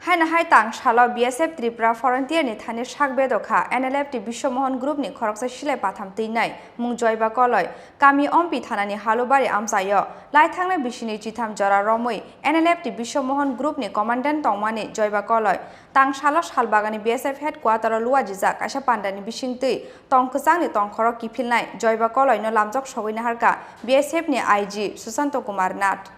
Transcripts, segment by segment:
Haino Haitang Shalo BSF Tripura Frontier ni Thani Shak Bedokha NLFT Bishwa Mohan Group ni Khorang Shile Patham Tinai Mung Jaiba Koloi Kami Ompi Thanani Halubari Amsayo Lai Thangna Bishini Chitam Jara Romui NLFT Bishwa Mohan Group ni Commandant Tongmani Jaiba Koloi Tang Shalo Shalbagani BSF Headquarter Lua Jizak Asha Pandani Bishingti Tong Kusang ni Tong Khorok Kipilnai Jaiba Koloi no Lamjok Shogina Harka BSF ni IG Susanto Commandant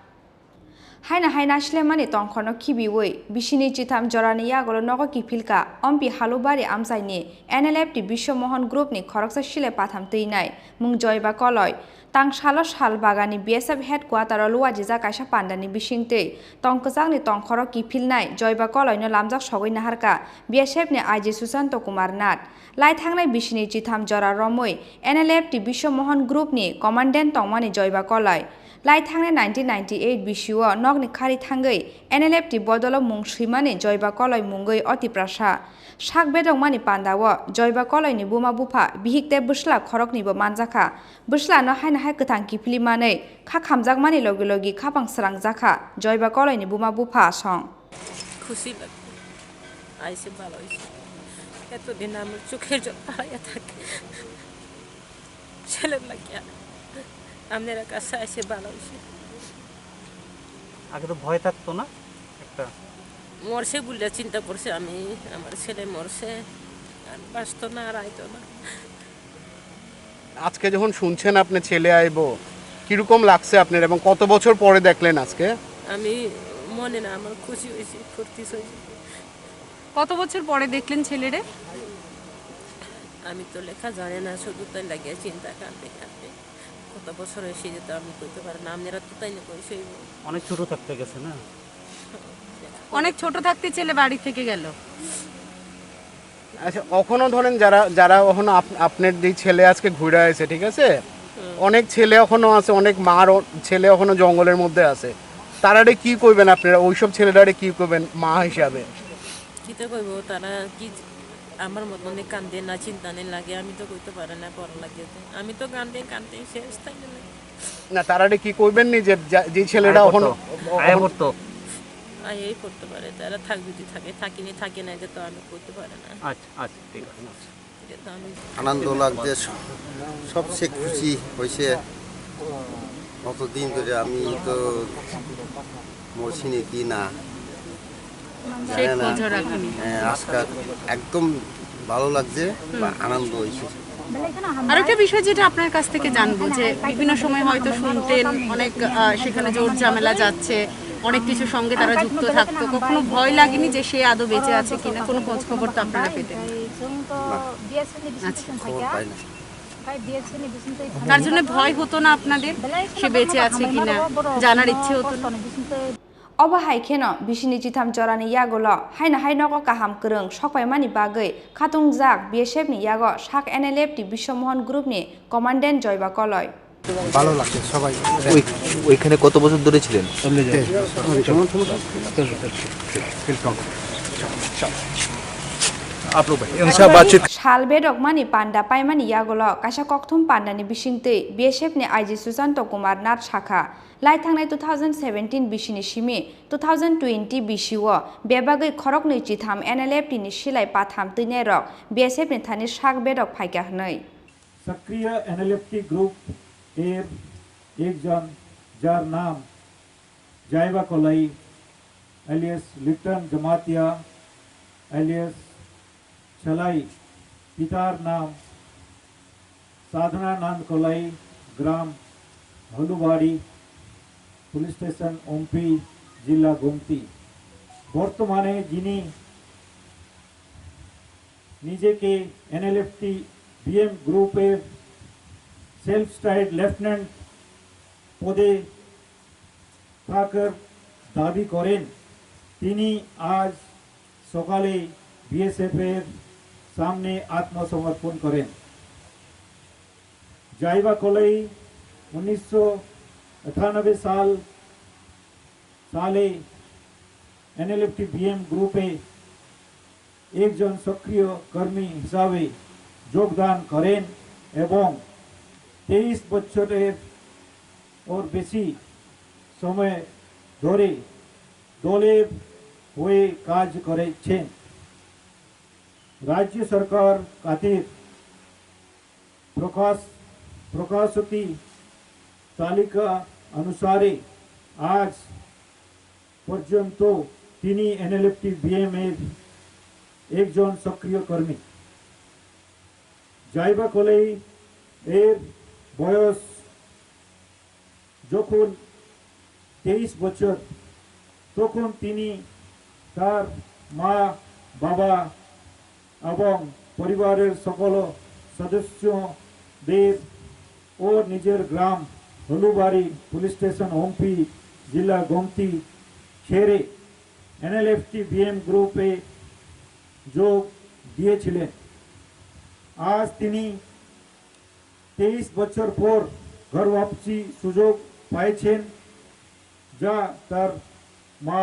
Haino Shlemani Tongkono Kibiway, Bishini Chitam Jorani Yagolo Nogo Kipilka, Ompi Halubari Amsaini, NLFT Bishwa Mohan Group ni Khorang Shile Patham Tinai, Mung Jaiba Koloi, Tang Shalo Shalbagani BSF Headquarter Lua Jizak Asha Pandani Bishingte, Tong Kusang ni Tong Khorok Kipilnai, Jaiba Koloi no Lamjak Shogina Harka, BSF ni IG Susanto Commandant, Lai Thangnai Bishini Chitam Jora Romui, NLFT Bishwa Mohan Group ni Commandant Tongmani Jaiba Koloi. Lai Thangnai 1998 Bishwa Nogni Khari Thangai NLFT Bodolo Mung Shrimani Jaiba Koloi Mungoi Oti Prasha Shak Bedok Mani Pandawa Jaiba Koloi ni Buma Bupa Bihikte Bushla Khorok ni Bo Manjaka Bushla no Haino Kutang Kipili Mane Kha Khamjak Mani Logi Logi Khapang Srang Jaka Jaiba Koloi ni Buma Bupa Song খুশি লাগে আইসে ভালো হইছে এতদিন আমার চোখের জল পাড়াইয়া থাকে ছেলের লাগিয়া আপনারা কাছে এসে ভালো হয়েছে আগে তো ভয় থাকতো না একটা মরছে বলে চিন্তা করছে আমি আমার ছেলে মরছে আর বাঁচতো না আর আইতো না আজকে যখন শুনছেন আপনি ছেলে আইবো কিরকম লাগছে আপনার এবং কত বছর পরে দেখলেন আজকে আমি মনে না আমার খুশি হয়েছি ফুর্তি হয়েছে কত বছর পরে দেখলেন ছেলেরে আমি তো লেখা জানি না শুধু তাই লাগিয়ে চিন্তা কাঁদতে কাঁদতে কত বছর এসে যেত আমি কইতে পারি না আপনারা তো তাই না কইছে অনেক ছোট থাকতে গেছে না অনেক ছোট থাকতে ছেলে বাড়ি থেকে গেল আচ্ছা এখনো ধরেন যারা এখনো আপনার যে ছেলে আজকে ঘুরে আসে ঠিক আছে অনেক ছেলে এখনো আছে অনেক মার ছেলে এখনো জঙ্গলের মধ্যে আছে তারারে কি কইবেন আপনারা ওইসব ছেলেটারে কি কইবেন মা হিসাবে কিতে কইব তারা কি আমার মতন কান্দে না চিন্তা নেই লাগে আমি তো কইতে পারে না পড়া লাগে আমি তো কান্দে শেষ তাই না তারারে কি কইবেন নি যে ছেলেটা এখনো আয় করতো এই করতে পারে তারা থাকবি থাকে থাকিনি থাকে না তো আমি কইতে পারে না আচ্ছা আচ্ছা ঠিক আছে আনন্দ লাগছে সবচেয়ে খুশি হয়েছে কতদিন ধরে আমি তো মরছিনি কি না আজকে একদম ভালো লাগছে বা আনন্দ হয়েছে আর একটা বিষয় যেটা আপনার কাছ থেকে জানবো যে বিভিন্ন সময় হয়তো শুনতেন অনেক সেখানে জোর ঝামেলা যাচ্ছে অনেক কিছু সঙ্গে তারা যুক্ত থাকতো কখনো ভয় লাগেনি যে সে আদৌ বেঁচে আছে কিনা কোনো খোঁজ খবর তো আপনারা পেতেন তার জন্য ভয় হতো না আপনাদের সে বেঁচে আছে কিনা জানার ইচ্ছে হতো না Oba Haikeno, Bishini Chitam Jorani Yagolo, Haino Kaham Kurung, Shokai Mani Bagay, Katung Zak, BSF ni Yago, Shak NLFT Bishwa Mohan Group ni, Commandant Jaiba Koloi. ভালো লাগছে সবাই ওইখানে কত বছর ধরে ছিলেন Shal Bedok Mani Panda Paimani Yagolo, Kasha Koktum Panda ni Bishingte, BSF ni IG Susanto Commandant Shaka. Lai Thangnai 2017 Bishini Shimi, 2020 Bishwa, Bebagai Khorok ni Chitam NLFT ni Shilai Patham Tinerok, BSF ni Thani Shak Bedok Phaikahnai. सक्रिय NLFT group এর একজন যার নাম জাইবা কোলাই alias Liton Jamatia alias ছলাই পিতার নাম সাধনা নান্দ কোলাই গ্রাম হলুবাড়ি police station ওমপি জেলা গোমতি বর্তমানে যিনি নিজেকে NLFT BM গ্রুপের সেলফ স্টাইড লেফটেন্যান্ট পদে থাকার দাবি করেন তিনি আজ সকালে BSF এর সামনে আত্মসমর্পণ করেন জাইবা কোলাই 1998 সালে NLFT BM গ্রুপে একজন সক্রিয় কর্মী হিসাবে যোগদান করেন এবং 23 বছরের ওর বেশি সময় ধরে দলের হয়ে কাজ করেছেন। রাজ্য সরকার খাতের প্রকাশিত তালিকা অনুসারে আজ পর্যন্ত তিনি NLFT BM এর একজন সক্রিয় কর্মী। জাইবা কলাই এর বয়স যখন 23 বছর, তখন তিনি তার মা, বাবা এবং পরিবারের সকল সদস্যদের ও নিজের গ্রাম হলুবাড়ি পুলিশ স্টেশন ওমপি জেলা গোমতি ছেড়ে NLFT BM গ্রুপে যোগ দিয়েছিলেন। আজ তিনি 23 বছর পর ঘর वापसी সুযোগ পাইছেন, যা তার মা,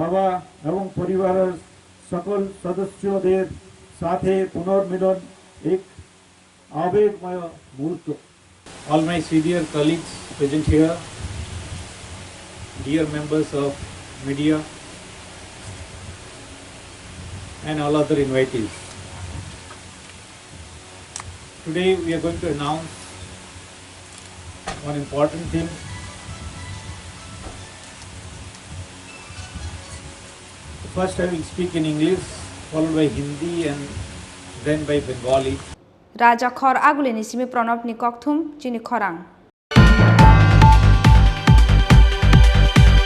বাবা এবং পরিবারের সকল সদস্যদের সাথে পুনর্মিলন এক আবেগময় মুহূর্ত। All my senior colleagues present here, dear members of media and all other invitees. Today we are going to announce one important thing. First I will speak in English, followed by Hindi and then by Bengali. Raja Khor Agulini Simi Pranab Nikokthum, Chini Khorang.